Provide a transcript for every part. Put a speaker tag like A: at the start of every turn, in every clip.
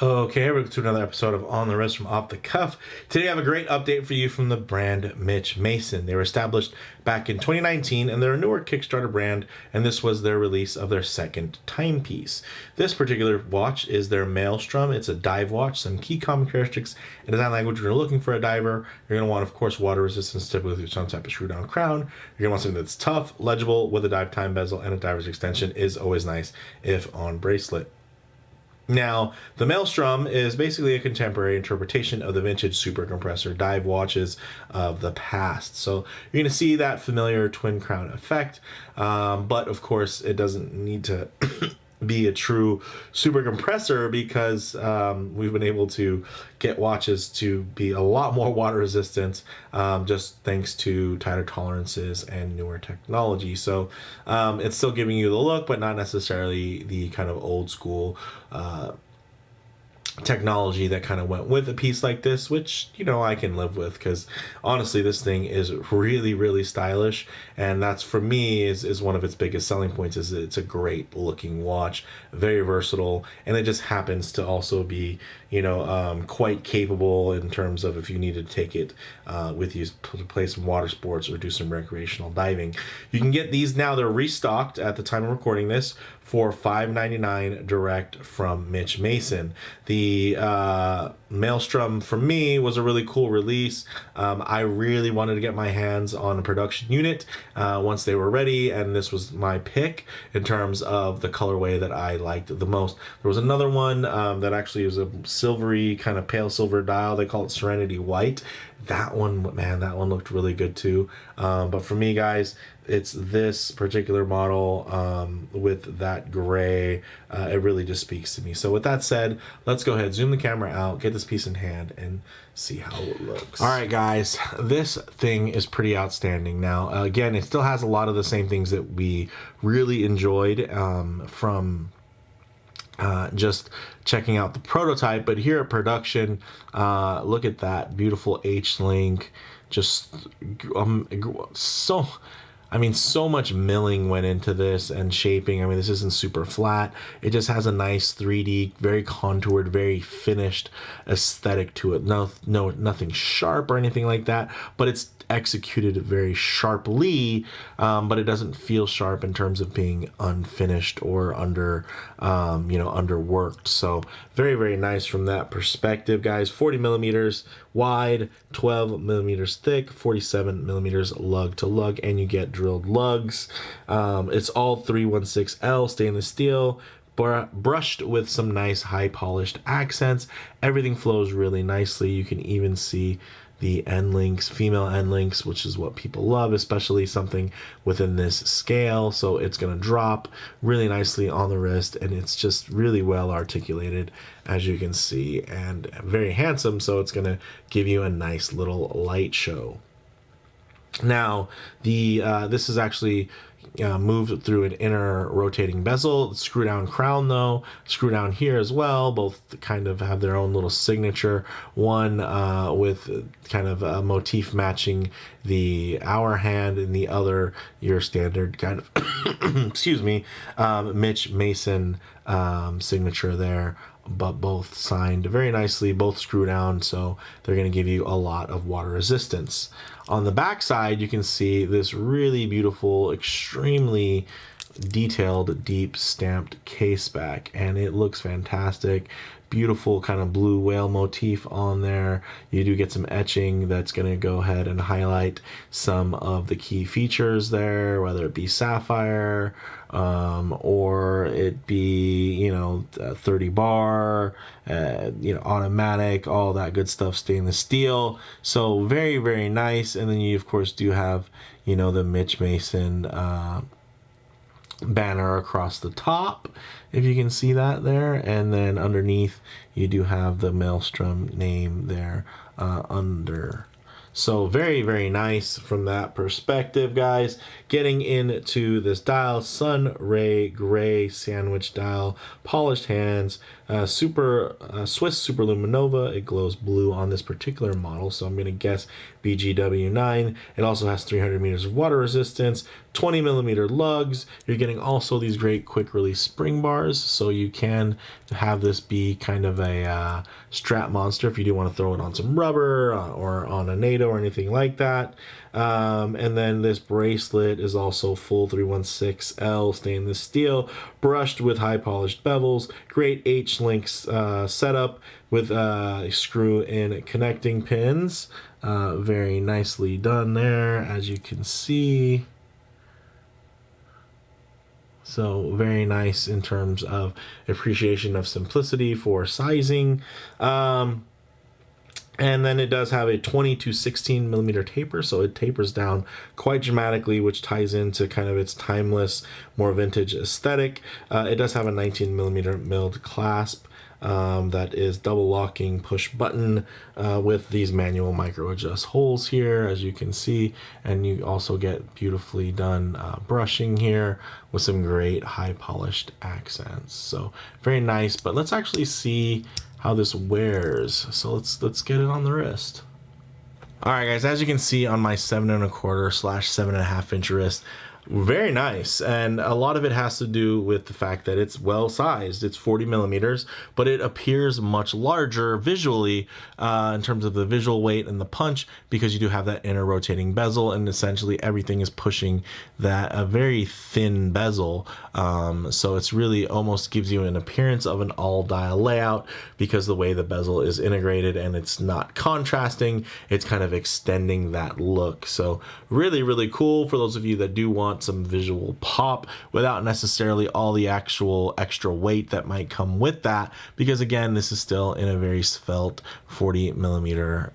A: Okay, we're to another episode of On the Wrist from Off the Cuff. Today I have a great update for you from the brand Mitch Mason. They were established back in 2019 and they're a newer Kickstarter brand, and this was their release of their second timepiece. This particular watch is their Maelstrom. It's a dive watch. Some key common characteristics in design language: when you're looking for a diver, you're going to want, of course, water resistance, typically with some type of screw down crown. You're going to want something that's tough, legible, with a dive time bezel, and a diver's extension is always nice if on bracelet. Now, the Maelstrom is basically a contemporary interpretation of the vintage super compressor dive watches of the past. So you're going to see that familiar twin crown effect, but of course it doesn't need to be a true super compressor, because we've been able to get watches to be a lot more water resistant, just thanks to tighter tolerances and newer technology. So it's still giving you the look, but not necessarily the kind of old school technology that kind of went with a piece like this, which, you know, I can live with, because honestly this thing is really stylish, and that's, for me, is one of its biggest selling points. Is it's a great looking watch, very versatile, and it just happens to also be, you know, quite capable in terms of if you need to take it with you to play some water sports or do some recreational diving. You can get these now. They're restocked at the time of recording this for $5.99 direct from Mitch Mason. The Maelstrom, for me, was a really cool release. I really wanted to get my hands on a production unit once they were ready, and this was my pick in terms of the colorway that I liked the most. There was another one that actually was a silvery, kind of pale silver dial. They call it Serenity White. That one, man, that one looked really good too. But for me, guys, it's this particular model with that gray. It really just speaks to me. So with that said, let's go ahead, zoom the camera out, get this piece in hand, and see how it looks. All right, guys, this thing is pretty outstanding. Now, again, it still has a lot of the same things that we really enjoyed from just checking out the prototype, but here at production, look at that beautiful H-link. Just so much milling went into this, and shaping. I mean, this isn't super flat. It just has a nice 3D, very contoured, very finished aesthetic to it. Nothing sharp or anything like that, but it's executed very sharply, but it doesn't feel sharp in terms of being unfinished or underworked. So very nice from that perspective, guys. 40 millimeters wide, 12 millimeters thick, 47 millimeters lug to lug, and you get drilled lugs. It's all 316L stainless steel, brushed with some nice high polished accents. Everything flows really nicely. You can even see the end links, female end links, which is what people love, especially something within this scale. So it's going to drop really nicely on the wrist, and it's just really well articulated, as you can see, and very handsome. So it's going to give you a nice little light show. Now, this is actually moved through an inner rotating bezel. Screw down crown, though, screw down here as well. Both kind of have their own little signature. One with kind of a motif matching the hour hand, and the other your standard kind of excuse me, Mitch Mason signature there, but both signed very nicely, both screw down, so they're going to give you a lot of water resistance. On the back side, you can see this really beautiful, extremely detailed, deep stamped case back, and it looks fantastic. Beautiful kind of blue whale motif on there. You do get some etching that's going to go ahead and highlight some of the key features there, whether it be sapphire or it be, you know, 30 bar, you know, automatic, all that good stuff, stainless steel. So very nice. And then you of course do have, you know, the Mitch Mason banner across the top, if you can see that there, and then underneath you do have the Maelstrom name there under. So very nice from that perspective, guys. Getting into this dial, sun ray gray sandwich dial, polished hands, Swiss Superluminova. It glows blue on this particular model, so I'm gonna guess BGW9. It also has 300 meters of water resistance, 20 millimeter lugs. You're getting also these great quick release spring bars, so you can have this be kind of a strap monster if you do want to throw it on some rubber or on a NATO or anything like that. And then this bracelet is also full 316L stainless steel, brushed with high polished bevels, great H-links setup with screw-in connecting pins. Very nicely done there, as you can see. So very nice in terms of appreciation of simplicity for sizing. And then it does have a 20 to 16 millimeter taper, so it tapers down quite dramatically, which ties into kind of its timeless, more vintage aesthetic. It does have a 19 millimeter milled clasp that is double locking push button with these manual micro adjust holes here, as you can see, and you also get beautifully done brushing here with some great high polished accents. So very nice. But let's actually see how this wears. So let's get it on the wrist. All right, guys, as you can see on my 7.25/7.5 inch wrist, very nice, and a lot of it has to do with the fact that it's well sized. It's 40 millimeters, but it appears much larger visually in terms of the visual weight and the punch, because you do have that inner rotating bezel, and essentially everything is pushing that a very thin bezel. So it's really almost gives you an appearance of an all dial layout, because the way the bezel is integrated and it's not contrasting, it's kind of extending that look. So really, really cool for those of you that do want some visual pop without necessarily all the actual extra weight that might come with that, because again, this is still in a very svelte 40 millimeter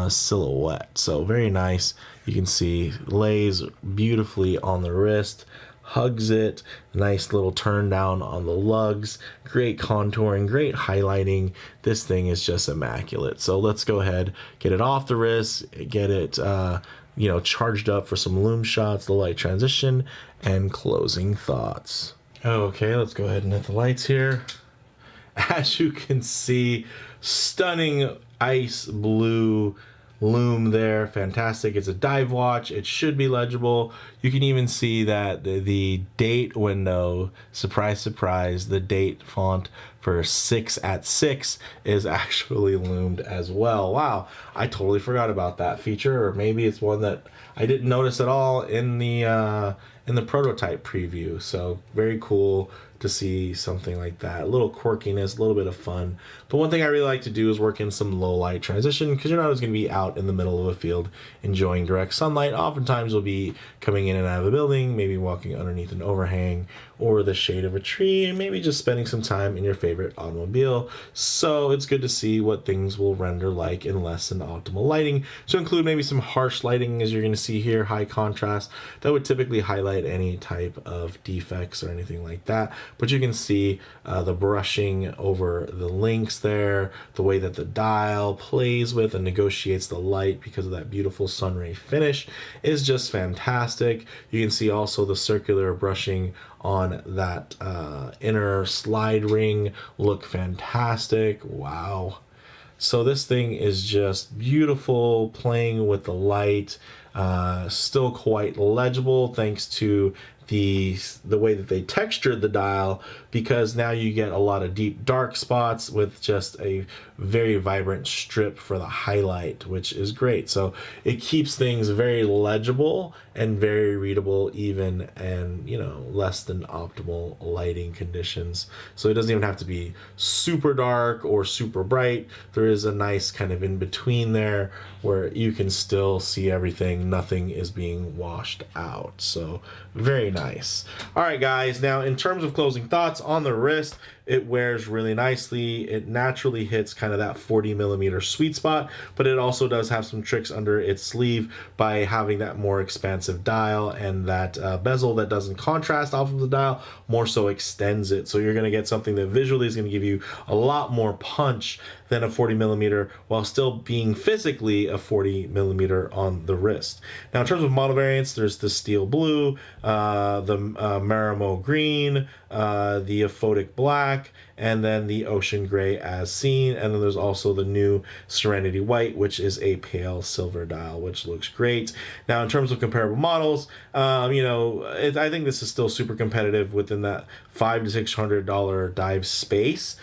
A: silhouette. So very nice. You can see lays beautifully on the wrist, hugs it, nice little turn down on the lugs, great contouring, great highlighting. This thing is just immaculate. So let's go ahead, get it off the wrist, get it charged up for some loom shots, the light transition, and closing thoughts. Okay, let's go ahead and hit the lights here. As you can see, stunning ice blue loom there, fantastic. It's a dive watch. It should be legible. You can even see that the date window, surprise surprise, the date font for 6/6 is actually loomed as well. Wow, I totally forgot about that feature, or maybe it's one that I didn't notice at all in the prototype preview. So very cool to see something like that. A little quirkiness, a little bit of fun. But one thing I really like to do is work in some low light transition, because you're not always going to be out in the middle of a field enjoying direct sunlight. Oftentimes you'll be coming in and out of a building, maybe walking underneath an overhang or the shade of a tree, and maybe just spending some time in your favorite automobile. So it's good to see what things will render like in less than optimal lighting. So include maybe some harsh lighting, as you're going to see here, high contrast, that would typically highlight any type of defects or anything like that. But you can see the brushing over the links there, the way that the dial plays with and negotiates the light because of that beautiful sunray finish is just fantastic. You can see also the circular brushing on that inner slide ring look fantastic. Wow. So this thing is just beautiful, playing with the light, still quite legible thanks to the way that they textured the dial, because now you get a lot of deep dark spots with just a very vibrant strip for the highlight, which is great. So it keeps things very legible and very readable, even in less than optimal lighting conditions. So it doesn't even have to be super dark or super bright. There is a nice kind of in between there where you can still see everything. Nothing is being washed out. So very nice. All right, guys. Now, in terms of closing thoughts on the wrist, it wears really nicely. It naturally hits kind of that 40 millimeter sweet spot, but it also does have some tricks under its sleeve by having that more expansive dial, and that bezel that doesn't contrast off of the dial, more so extends it. So you're going to get something that visually is going to give you a lot more punch than a 40 millimeter, while still being physically a 40 millimeter on the wrist. Now, in terms of model variants, there's the steel blue, the Marimo green, the aphotic black, black, and then the ocean gray as seen, and then there's also the new Serenity White, which is a pale silver dial, which looks great. Now, in terms of comparable models, you know, I think this is still super competitive within that $500 to $600 dive space.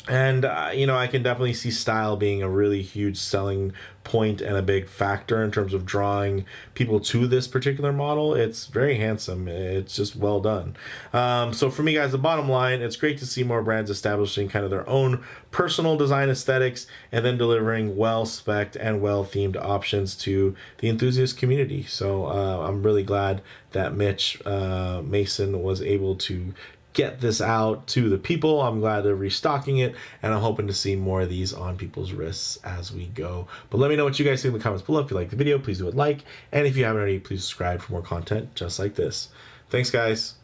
A: And, you know, I can definitely see style being a really huge selling point and a big factor in terms of drawing people to this particular model. It's very handsome. It's just well done. So for me, guys, the bottom line, it's great to see more brands establishing kind of their own personal design aesthetics and then delivering well-spec'd and well-themed options to the enthusiast community. So I'm really glad that Mitch Mason was able to get this out to the people. I'm glad they're restocking it, and I'm hoping to see more of these on people's wrists as we go. But let me know what you guys think in the comments below. If you like the video, please do a like, and if you haven't already, please subscribe for more content just like this. Thanks, guys.